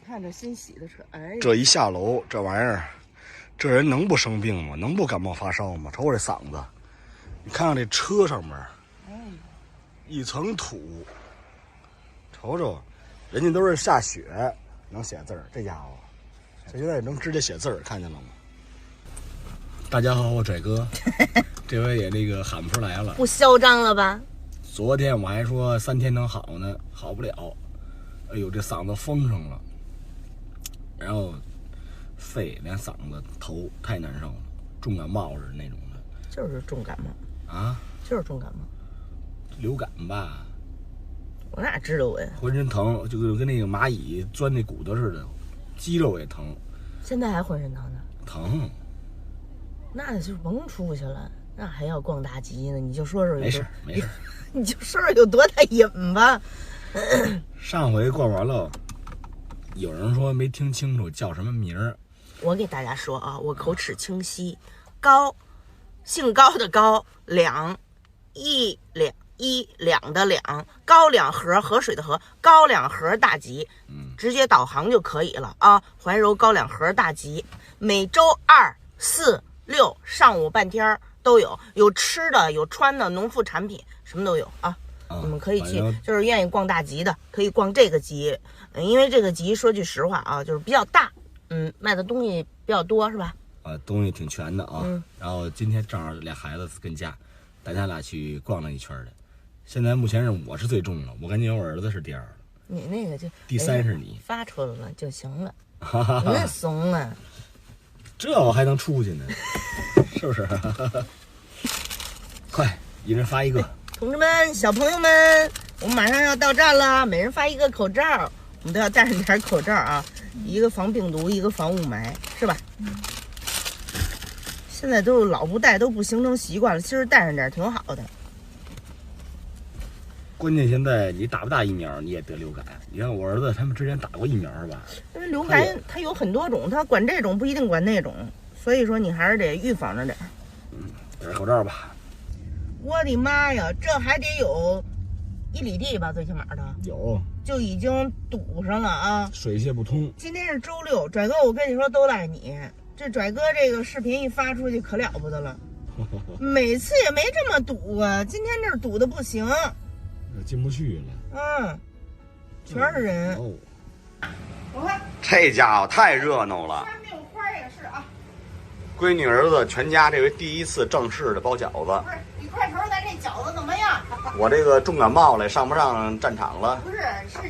看这新洗的车，哎，这一下楼，这玩意儿，这人能不生病吗？能不感冒发烧吗？瞅我这嗓子，你看看这车上面，一层土，瞅瞅，人家都是下雪能写字儿，这家伙，这现在能直接写字儿，看见了吗？大家好，我拽哥，这回也那个喊不出来了，不嚣张了吧？昨天我还说3天能好呢，好不了，哎呦，这嗓子封上了，然后肺连嗓子头太难受了，重感冒似的那种的。就是重感冒啊，就是重感冒，流感吧？我哪知道呀？浑身疼，就跟那个蚂蚁钻那骨头似的，肌肉也疼。现在还浑身疼呢？疼。那就甭出去了，那还要逛大集呢？你就说说，没事没事，你就说说有多大瘾吧。上回逛完了，有人说没听清楚叫什么名儿。我给大家说啊，我口齿清晰。高，姓高的高，两，一两的两，高粱河，河水的河，高粱河大集。直接导航就可以了啊。怀柔高粱河大集，每周2、4、6上午半天都有，有吃的，有穿的，农副产品什么都有啊。你们可以去，就是愿意逛大集的，可以逛这个集。因为这个集说句实话啊，就是比较大，卖的东西比较多，是吧？东西挺全的啊。然后今天正好俩孩子跟家，带他俩去逛了一圈的。现在目前是我是最重了，我感觉我儿子是第2了。你那个就第3是你，发出来了就行了。你那怂啊！这我还能出去呢，是不是？快，一人发一个。同志们，小朋友们，我们马上要到站了，每人发一个口罩，我们都要戴上点口罩啊，一个防病毒，一个防雾霾，是吧？现在都老不戴都不形成习惯了，其实戴上点挺好的。关键现在你打不打疫苗，你也得流感。你看我儿子他们之前打过疫苗是吧？因为流感它有很多种，它管这种不一定管那种，所以说你还是得预防着点。戴口罩吧。我的妈呀，这还得有1里地吧，最起码的有，就已经堵上了啊，水泄不通。今天是周6，拽哥，我跟你说都赖你。这拽哥这个视频一发出去可了不得了，每次也没这么堵啊，今天这堵的不行。进不去了，全是人。我看这家伙太热闹了。3六花也是啊。闺女儿子全家这回第1次正式的包饺子。不是，你快瞅瞅咱这饺子怎么样？我这个重感冒了，上不上战场了？不是，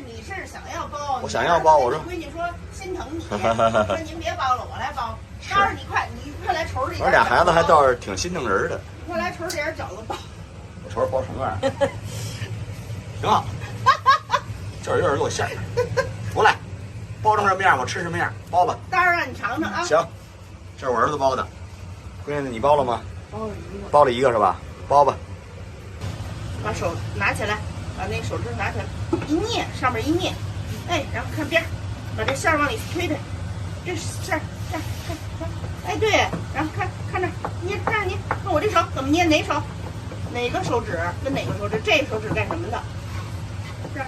你是想要包？我想要包，我说。闺女说心疼你，说您别包了，我来包。当然你快来瞅瞅这。我俩孩子还倒是挺心疼人的。你快来瞅瞅这点饺子包。我瞅瞅包什么玩意儿？挺好，这儿有点给我馅儿，不赖，包成什么样我吃什么样，包吧。待会儿让你尝尝啊。行，这是我儿子包的，闺女你包了吗？包了一个。包了一个是吧？包吧。把手拿起来，把那手指拿起来，一捏，上面一捏，哎，然后看边，把这馅儿往里推推，这馅儿这样看，哎对，然后看这捏这样捏，看我这手怎么捏，哪手？哪个手指跟哪个手指？这个手指干什么的？是，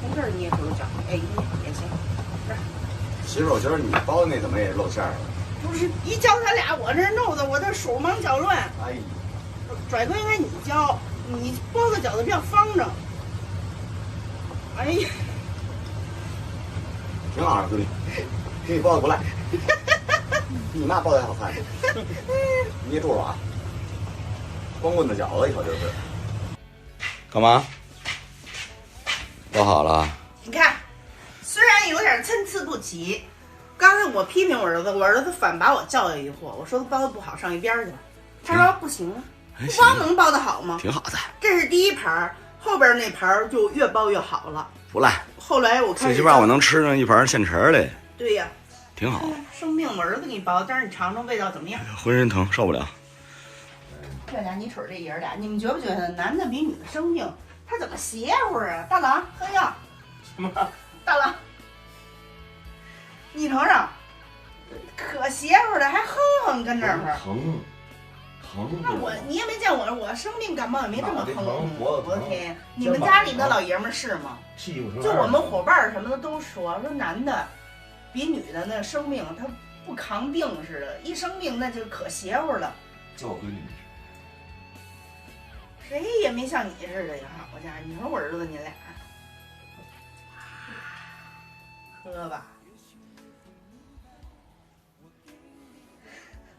从这儿捏出了角，哎，一捏也行。是。媳妇，我觉得你包的那怎么也露馅了？不是，一教他俩，我这弄得我这手忙脚乱。哎呀，拽哥应该你教，你包的饺子比较方正。哎呀，挺好的，闺女，给你包的不赖。比你妈包的还好看。捏住了啊！光棍子饺子一口就是。干嘛？包好了。你看，虽然有点参差不齐，刚才我批评我儿子反把我教育一货，我说他包的不好，上一边去了。他说不行啊，不包能包得好吗？挺好的。这是第1盘，后边那盘就越包越好了。不赖。后来我看，最起码我能吃上一盘现成的。对呀，挺好。生病我儿子给你包，但是你尝尝味道怎么样？浑身疼，受不了。这俩你瞅这爷俩，你们觉不觉得男的比女的生病，他怎么邪乎啊？大郎喝药。什么？大郎，你瞅瞅，可邪乎的，还哼哼跟这儿。疼，疼。那你也没见我生病感冒也没这么疼。我的天，你们家里的老爷们是吗？屁股就我们伙伴什么的都说男的比女的那生病他不扛病似的，一生病那就可邪乎了。就我闺女谁也没像你似的呀，好家伙！你说我儿子你俩，喝吧。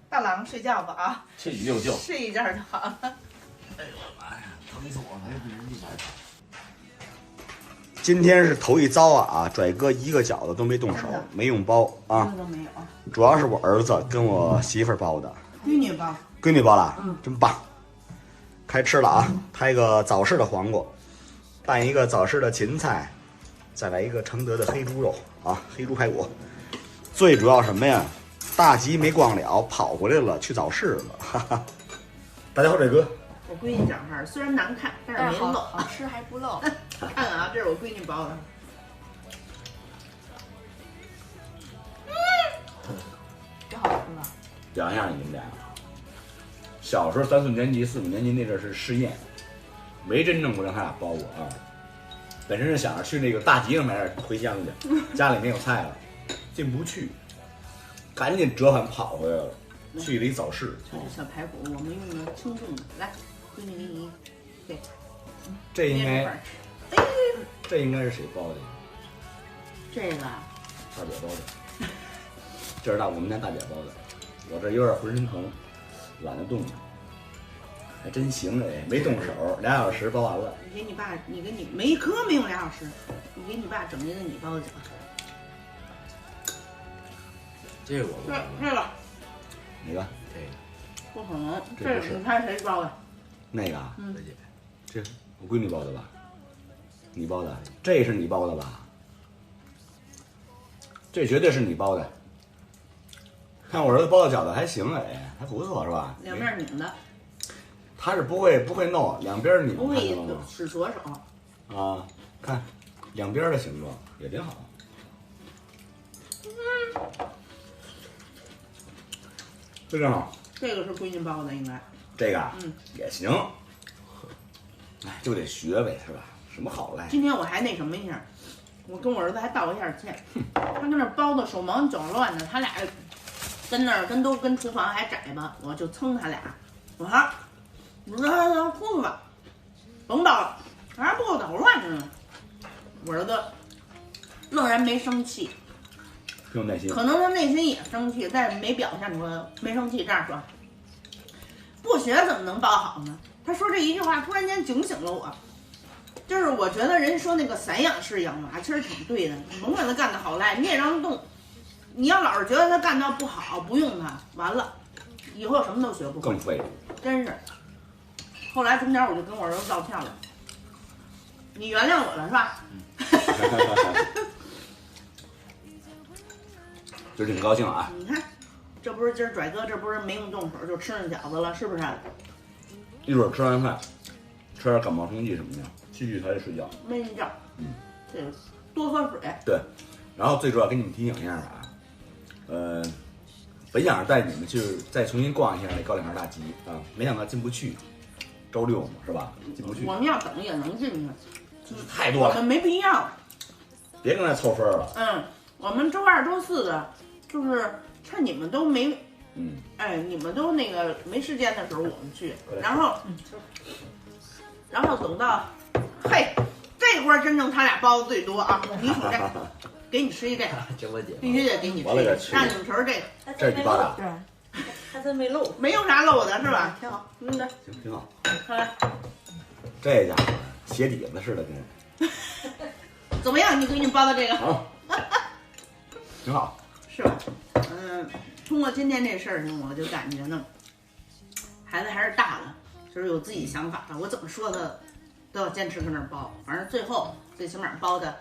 大郎睡觉吧啊！这一溜觉，睡一觉就好了。哎呦我妈呀，疼死我了！这人一来。今天是头一遭啊，拽哥一个饺子都没动手，没用包啊，都没有。主要是我儿子跟我媳妇儿包的，闺女包，闺女包了，真棒。开吃了啊！拍个早市的黄瓜，拌一个早市的芹菜，再来一个承德的黑猪肉啊，黑猪排骨。最主要什么呀？大吉没逛了，跑过来了，去早市了。哈哈。大家好，拽哥。我闺女长法虽然难看，但是没漏，好吃还不漏。看看啊，这是我闺女包的。这好吃吧？讲一下你们俩。小时候3、4年级、4、5年级那阵是试验，没真正不让他俩包过啊。本身是想着去那个大集上买点茴香去，家里没有菜了，进不去，赶紧折返跑回来了，去了一早市。就这小排骨，我们用的轻重的，来，闺女给你，对，这应该，这应该是谁包的？这个大姐包的。这是我们家大姐包的，我这有点浑身疼。懒得动，还真行哎，没动手，2小时包完了。你给你爸，你给你没可没用2小时，你给你爸整一个你包的饺子。这个我不这个哪个？这个不可能，这不是这你猜谁包的？那个啊，大姐，这我闺女包的吧？你包的？这是你包的吧？这绝对是你包的。看我儿子包的饺子还行哎，还不错是吧？两面拧的，他是不会弄，两边拧，不会看见了吗？使左手。啊，看两边的形状也挺好。非常好。这个是闺女包的，应该。这个也行。哎，就得学呗，是吧？什么好赖？今天我还那什么一下，我跟我儿子还道一下歉。他跟那包的手忙脚乱的，他俩跟那儿跟厨房还窄吧，我就蹭他俩。我说哭吧，甭包了，还不够捣乱着呢。我儿子愣然没生气，挺有耐心。可能他内心也生气，但是没表现出来，没生气。这样说，不学怎么能包好呢？他说这一句话突然间警醒了我，就是我觉得人说那个散养式养娃其实挺对的，你甭管他干的好赖，你也让他动。你要老是觉得他干的不好，不用他，完了，以后什么都学不会，更废。真是。后来中间我就跟我儿子道歉了，你原谅我了是吧？就挺高兴啊！你看，这不是今儿拽哥，这不是没用动手就吃上饺子了，是不是？一会儿吃完饭，吃点感冒冲剂什么的，继续才去睡觉。没人觉，这个多喝水。对，然后最主要给你们提醒一下啊，本想带你们去再重新逛一下那高粱大集啊，没想到进不去，周6嘛是吧？进不去。我们要等也能进去，太多了，我们没必要。别跟那凑分了。我们周2、周4的，就是趁你们都没，你们都那个没时间的时候我们去，然后等到，嘿，这锅真正他俩包的最多啊！你瞅这，给你吃一这个，这我姐必须得给你吃一个，让你们瞅瞅这个，这是你包的，对，还真没漏，没有啥漏的是吧？挺好，的，行，挺好。看来这家伙鞋底子似的跟。怎么样？你给你包的这个，好，挺好，是吧？通过今天这事儿呢，我就感觉呢，孩子还是大了，就是有自己想法了。我怎么说的，都要坚持跟那儿包。反正最后最起码包的，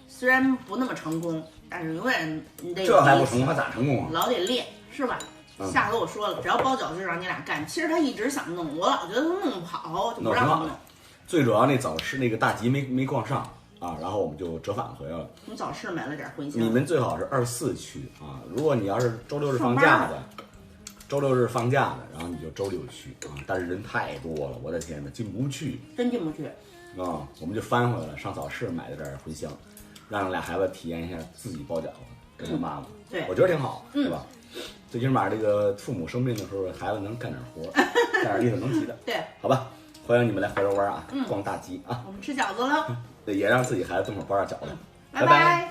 虽然不那么成功，但是永远你得这还不成功，还咋成功啊？老得练，是吧？下回我说了，只要包饺子就让你俩干。其实他一直想弄，我老觉得他弄不好，就不让他弄。最主要那早市那个大集没逛上啊，然后我们就折返回来了。从早市买了点茴香。你们最好是24去啊，如果你要是周6是放假的，周六日放假的，然后你就周六去啊，但是人太多了，我的天呐，进不去真进不去。啊！我们就翻回来了，上早市买的点茴香，让俩孩子体验一下自己包饺子，跟他妈妈，对我觉得挺好，对吧？最起码这个父母生病的时候，孩子能干点活，干点力所能及的，对，好吧？欢迎你们来怀柔湾啊，逛大集啊，我们吃饺子了，对，也让自己孩子动手包点饺子，拜拜